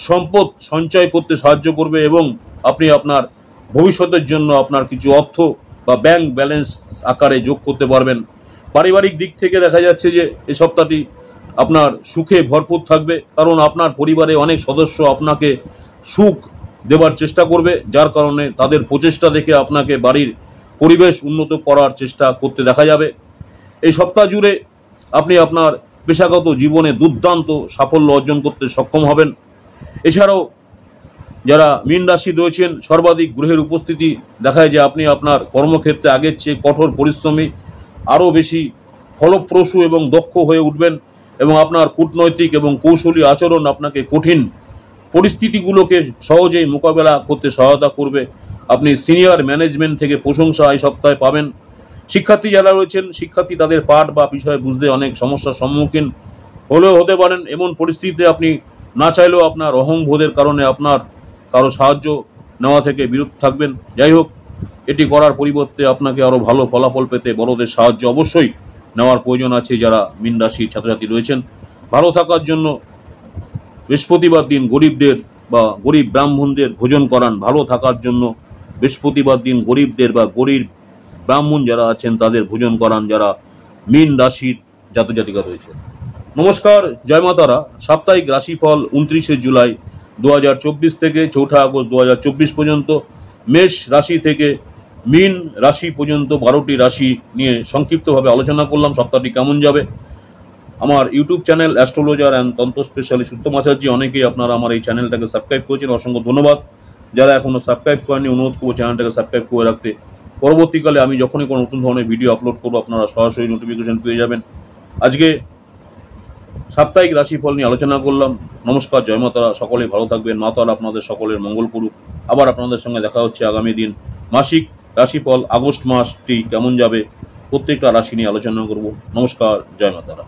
S1: সম্পদ সঞ্চয় করতে সাহায্য করবে এবং আপনি আপনার ভবিষ্যতের জন্য আপনার কিছু অর্থ বা ব্যাংক ব্যালেন্স আকারে যোগ করতে পারবেন। পারিবারিক দিক থেকে দেখা যাচ্ছে যে এই সপ্তাহটি আপনার সুখে ভরপুর থাকবে, কারণ আপনার পরিবারে অনেক সদস্য আপনাকে সুখ দেবার চেষ্টা করবে, যার কারণে তাদের প্রচেষ্টা দেখে আপনাকে বাড়ির পরিবেশ উন্নত করার চেষ্টা করতে দেখা যাবে। এই সপ্তাহ জুড়ে আপনি আপনার পেশাগত জীবনে দুর্দান্ত সাফল্য অর্জন করতে সক্ষম হবেন। এছাড়াও যারা মীন রাশি রয়েছেন, সর্বাধিক গ্রহের উপস্থিতি দেখায় যে আপনি আপনার কর্মক্ষেত্রে আগের চেয়ে কঠোর পরিশ্রমী, আরও বেশি ফলপ্রসূ এবং দক্ষ হয়ে উঠবেন এবং আপনার কূটনৈতিক এবং কৌশলী আচরণ আপনাকে কঠিন পরিস্থিতিগুলোকে সহজেই মোকাবেলা করতে সহায়তা করবে। আপনি সিনিয়র ম্যানেজমেন্ট থেকে প্রশংসা এই সপ্তাহে পাবেন। শিক্ষার্থী যারা রয়েছেন, শিক্ষার্থী তাদের পাঠ বা বিষয় বুঝতে অনেক সমস্যার সম্মুখীন হলেও হতে পারেন। এমন পরিস্থিতিতে আপনি না চাইলেও আপনার অহংবোধের কারণে আপনার কারো সাহায্য নেওয়া থেকে বিরত থাকবেন। যাই হোক, এটি করার পরিবর্তে আপনাকে আরও ভালো ফলাফল পেতে বড়দের সাহায্য অবশ্যই নেওয়ার প্রয়োজন আছে যারা মীন রাশির ছাত্রছাত্রী রয়েছেন। ভালো থাকার জন্য বৃহস্পতিবার দিন গরিবদের বা গরিব ব্রাহ্মণদের ভোজন করান। ভালো থাকার জন্য বৃহস্পতিবার দিন গরিবদের বা গরিব ব্রাহ্মণ যারা আছেন তাদের ভোজন করান যারা মীন রাশির জাতজাতিকা রয়েছে। নমস্কার, জয় মা তারা। সাপ্তাহিক রাশিফল 29শে জুলাই 2024 থেকে 4 আগস্ট 2024 পর্যন্ত মেষ রাশি থেকে মীন রাশি পর্যন্ত 12টি রাশি নিয়ে সংক্ষিপ্তভাবে আলোচনা করলাম। সপ্তাহটি কেমন যাবে। আমার ইউটিউব চ্যানেল অ্যাস্ট্রোলজার অ্যান্ড তন্ত্র স্পেশালিস্ট উত্তম আচার্য, অনেকেই আপনারা আমার এই চ্যানেলটাকে সাবস্ক্রাইব করেছেন, অসংখ্য ধন্যবাদ। যারা এখনও সাবস্ক্রাইব করেনি অনুরোধ করবো চ্যানেলটাকে সাবস্ক্রাইব করে রাখতে। পরবর্তীকালে আমি যখনই কোনো নতুন ধরনের ভিডিও আপলোড করবো আপনারা সরাসরি নোটিফিকেশন পেয়ে যাবেন। আজকে সাপ্তাহিক রাশিফল নিয়ে আলোচনা করলাম। নমস্কার, জয় মা তারা। সকলেই ভালো থাকবেন। মা তারা আপনাদের সকলের মঙ্গল করুক। আবার আপনাদের সঙ্গে দেখা হচ্ছে আগামী দিন। মাসিক রাশিফল আগস্ট মাসটি কেমন যাবে প্রত্যেকটা রাশি নিয়ে আলোচনা করব। নমস্কার, জয় মা তারা।